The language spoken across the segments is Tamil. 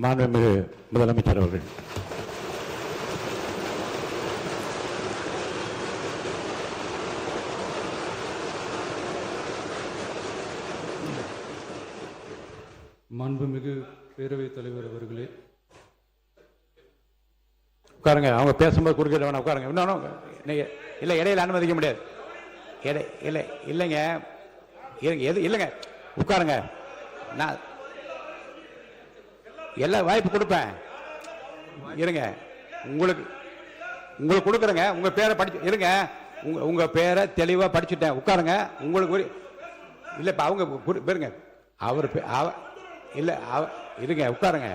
மாண்புமிகு முதலமைச்சர் அவர்கள். மாண்புமிகு பேரவைத் தலைவர் அவர்களே, உட்காருங்க. அவங்க பேசும்போது குறுக்கிட வேணாம், உட்காருங்க. இன்னொன்று நீங்கள் இல்லை, இடையில அனுமதிக்க முடியாது. இல்லை இல்லைங்க, இல்லைங்க, உட்காருங்க. நான் எல்லா வாய்ப்பு கொடுப்பேன். இருங்க, உங்களுக்கு கொடுக்குறேங்க. உங்கள் பேரை படிச்சு இருங்க. உங்கள் பேரை தெளிவாக படிச்சுட்டேன். உட்காருங்க. உங்களுக்கு இல்லை, இப்போ அவங்க பேருங்க. அவர் இல்லை, இருங்க, உட்காருங்க.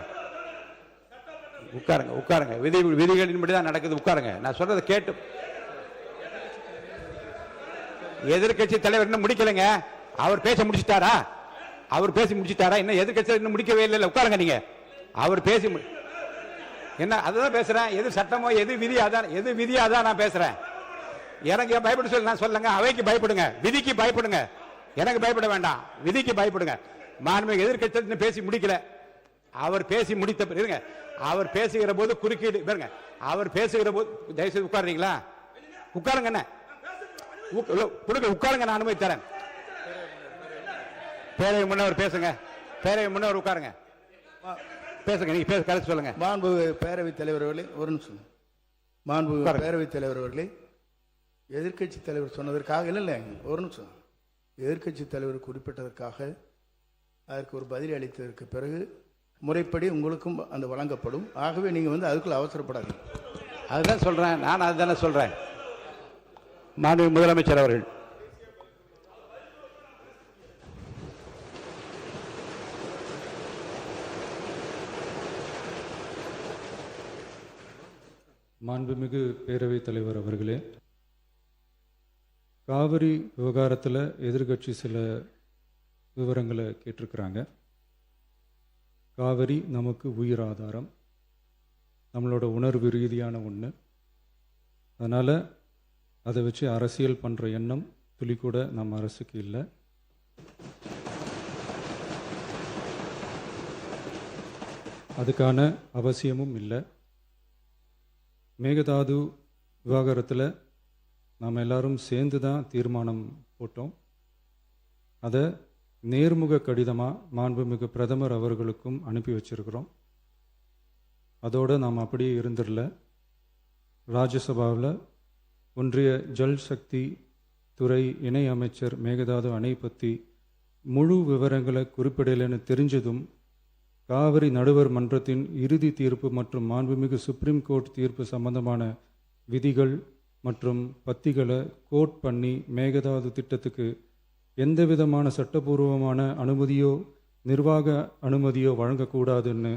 உட்காருங்க. விதிகளின்படி தான் நடக்குது. உட்காருங்க. நான் சொல்றதை கேட்டு. எதிர்கட்சி தலைவர் இன்னும் முடிக்கலைங்க. அவர் பேச முடிச்சுட்டாரா? இன்னும் எதிர்கட்சி இன்னும் முடிக்கவே இல்லை. உட்காருங்க. நீங்க அவர் பேசி என்ன அதுதான் பேசுறேன். எது சட்டமோ எது விதியா தான் நான் பேசுறேன். எனக்கு பயப்பட சொல்லி நான் சொல்லுங்க. அவைக்கு பயப்படுங்க, விதிக்கு பயப்படுங்க. எனக்கு பயப்பட வேண்டாம், விதிக்கு பயப்படுங்க. மாண்புமிகு எதிர்கட்சி பேசி முடிக்கல. அவர் பேசி முடித்த இருங்க. அவர் பேசுகிற போது குறுக்கீடு பாருங்க. அவர் பேசுகிற போது தயவுசெய்து உட்காருங்களா? உட்காருங்க. என்ன உட்காருங்க, நான் அனுமதி தரேன். பேரவை முன்னவர் பேசுங்க. பேரவை முன்னவர் உட்காருங்க, பேசுங்க. நீங்க பேச கருத்து சொல்லுங்க. மாண்பு பேரவைத் தலைவர் அவர்களே, ஒரு நிமிஷம். மாண்பு பேரவைத் தலைவர் அவர்களே, எதிர்கட்சி தலைவர் சொன்னதற்காக இல்லை, ஒரு நிமிஷம். எதிர்கட்சி தலைவர் குறிப்பிட்டதற்காக அதற்கு ஒரு பதில் அளித்ததற்கு பிறகு முறைப்படி உங்களுக்கும் அந்த வழங்கப்படும். ஆகவே நீங்கள் அதுக்குள்ள அவசரப்படாதீங்க. அதுதான் சொல்றேன், நான் அதுதானே சொல்றேன். மாண்புமிகு முதலமைச்சர் அவர்கள். மாண்புமிகு பேரவைத் தலைவர் அவர்களே, காவிரி விவகாரத்தில் எதிர்கட்சி சில விவரங்களை கேட்டிருக்கிறாங்க. காவிரி நமக்கு உயிர் ஆதாரம், நம்மளோட உணர்வு ரீதியான ஒன்று. அதனால் அதை வச்சு அரசியல் பண்ணுற எண்ணம் துளி கூட நம்ம அரசுக்கு இல்லை. அதுக்கான அவசியமும் இல்லை. மேகதாது விவகாரத்தில் நாம் எல்லாரும் சேர்ந்து தான் தீர்மானம் போட்டோம். அதை நேர்முக கடிதமாக மாண்புமிகு பிரதமர் அவர்களுக்கும் அனுப்பி வச்சிருக்கிறோம். அதோடு நாம் அப்படியே இருந்துடல. ராஜ்யசபாவில் ஒன்றிய ஜல் சக்தி துறை இணை அமைச்சர் மேகதாது அணை பற்றி முழு விவரங்களை குறிப்பிடலைன்னு தெரிஞ்சதும் காவிரி நடுவர் மன்றத்தின் இறுதி தீர்ப்பு மற்றும் மாண்புமிகு சுப்ரீம் கோர்ட் தீர்ப்பு சம்பந்தமான விதிகள் மற்றும் பத்திகளை கோட் பண்ணி மேகதாது திட்டத்துக்கு எந்த விதமான சட்டபூர்வமான அனுமதியோ நிர்வாக அனுமதியோ வழங்கக்கூடாதுன்னு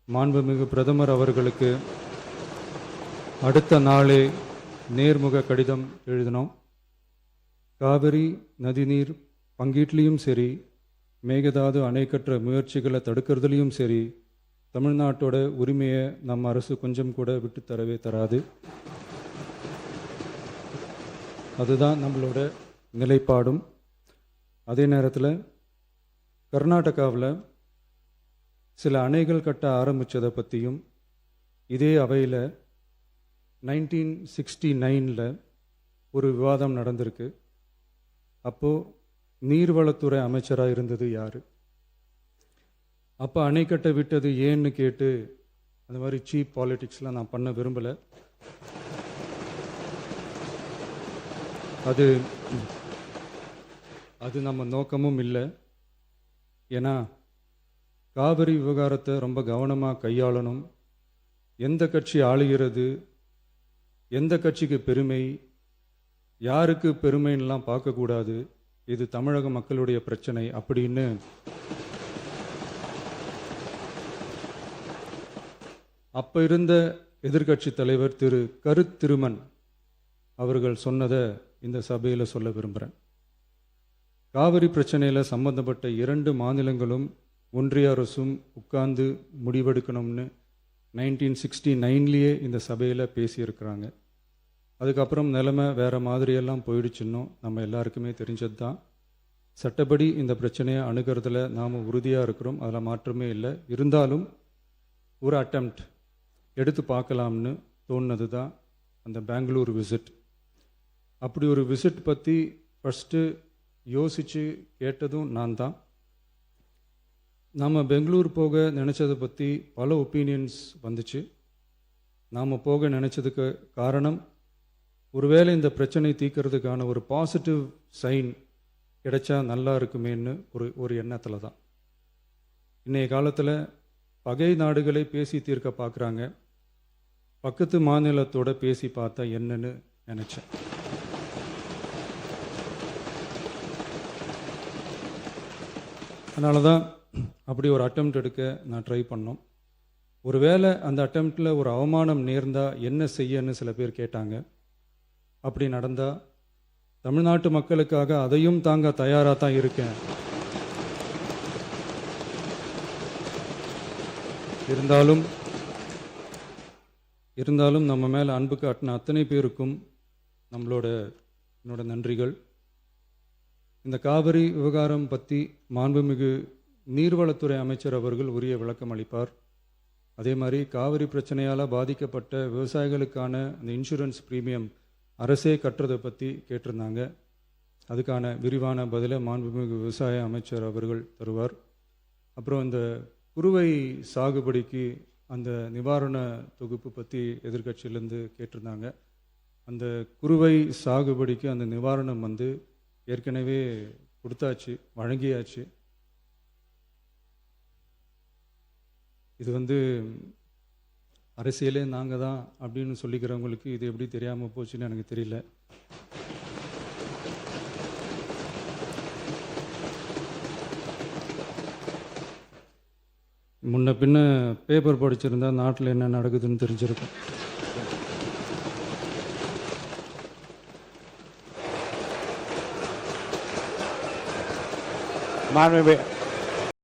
மாண்புமிகு பிரதமர் அவர்களுக்கு அடுத்த நாளே நேர்முக கடிதம் எழுதினோம். காவிரி நதிநீர் பங்கீட்லேயும் சரி, மேகதாது அணை கட்டுற முயற்சிகளை தடுக்கிறதுலையும் சரி, தமிழ்நாட்டோட உரிமையை நம்ம அரசு கொஞ்சம் கூட விட்டு தரவே தராது. அதுதான் நம்மளோட நிலைப்பாடும். அதே நேரத்தில் கர்நாடகாவில் சில அணைகள் கட்ட ஆரம்பித்ததை பற்றியும் இதே அவையில் 1969 ஒரு விவாதம் நடந்திருக்கு. அப்போது நீர்வளத்துறை அமைச்சராக இருந்தது யார்? அப்போ அணை கட்ட விட்டது ஏன்னு கேட்டு அந்த மாதிரி சீப் பாலிட்டிக்ஸ்லாம் நான் பண்ண விரும்பலை. அது நம்ம நோக்கமும் இல்லை. ஏன்னா காவிரி விவகாரத்தை ரொம்ப கவனமாக கையாளணும். எந்த கட்சி ஆளுகிறது, எந்த கட்சிக்கு பெருமை, யாருக்கு பெருமைன்னெலாம் பார்க்கக்கூடாது. இது தமிழக மக்களுடைய பிரச்சனை அப்படின்னு அப்போ இருந்த எதிர்கட்சி தலைவர் திரு கருத்திருமன் அவர்கள் சொன்னதை இந்த சபையில் சொல்ல விரும்புகிறேன். காவிரி பிரச்சனையில் சம்பந்தப்பட்ட 2 மாநிலங்களும் ஒன்றிய அரசும் உட்கார்ந்து முடிவெடுக்கணும்னு 1969 இந்த சபையில் பேசியிருக்கிறாங்க. அதுக்கப்புறம் நிலைமை வேறு மாதிரியெல்லாம் போயிடுச்சுன்னும் நம்ம எல்லாருக்குமே தெரிஞ்சது தான். சட்டப்படி இந்த பிரச்சனையை அணுகிறதுல நாம் உறுதியாக இருக்கிறோம், அதில் மாற்றமே இல்லை. இருந்தாலும் ஒரு அட்டெம்ப்ட் எடுத்து பார்க்கலாம்னு தோணுனது தான் அந்த பெங்களூர் விசிட். அப்படி ஒரு விசிட் பற்றி ஃபஸ்ட்டு யோசித்து கேட்டதும் நான் தான். நாம் பெங்களூர் போக நினச்சதை பற்றி பல ஒப்பீனியன்ஸ் வந்துச்சு. நாம் போக நினச்சதுக்கு காரணம், ஒருவேளை இந்த பிரச்சனை தீர்க்கறதுக்கான ஒரு பாசிட்டிவ் சைன் கிடைச்சா நல்லா இருக்குமேன்னு ஒரு எண்ணத்தில் தான். இன்றைய காலத்தில் பகை நாடுகளை பேசி தீர்க்க பார்க்குறாங்க, பக்கத்து மாநிலத்தோட பேசி பார்த்தா என்னன்னு நினச்சேன். அதனால தான் அப்படி ஒரு அட்டெம்ப்ட் எடுக்க நான் ட்ரை பண்ணோம். ஒருவேளை அந்த அட்டெம்ப்டில் ஒரு அவமானம் நேர்ந்தால் என்ன செய்யன்னு சில பேர் கேட்டாங்க. அப்படி நடந்தால் தமிழ்நாட்டு மக்களுக்காக அதையும் தாங்க தயாராக தான் இருக்கேன். இருந்தாலும் நம்ம மேலே அன்பு காட்டின அத்தனை பேருக்கும் என்னோட நன்றிகள். இந்த காவிரி விவகாரம் பற்றி மாண்புமிகு நீர்வளத்துறை அமைச்சர் அவர்கள் உரிய விளக்கம் அளிப்பார். அதே மாதிரி காவிரி பிரச்சனையால் பாதிக்கப்பட்ட விவசாயிகளுக்கான அந்த இன்சூரன்ஸ் ப்ரீமியம் அரசே கட்டுறதை பற்றி கேட்டிருந்தாங்க. அதுக்கான விரிவான பதிலை மாண்புமிகு விவசாய அமைச்சர் அவர்கள் தருவார். அப்புறம் இந்த குறுவை சாகுபடிக்கு அந்த நிவாரண தொகுப்பு பற்றி எதிர்க்கட்சியிலேருந்து கேட்டிருந்தாங்க. அந்த குறுவை சாகுபடிக்கு அந்த நிவாரணம் ஏற்கனவே கொடுத்தாச்சு, வழங்கியாச்சு. இது அரசியலே நாங்கள் தான் அப்படின்னு சொல்லிக்கிறவங்களுக்கு இது எப்படி தெரியாமல் போச்சுன்னு எனக்கு தெரியல. முன்ன பின்ன பேப்பர் படிச்சிருந்தா நாட்டில் என்ன நடக்குதுன்னு தெரிஞ்சிருக்கும். மாண்புமிகு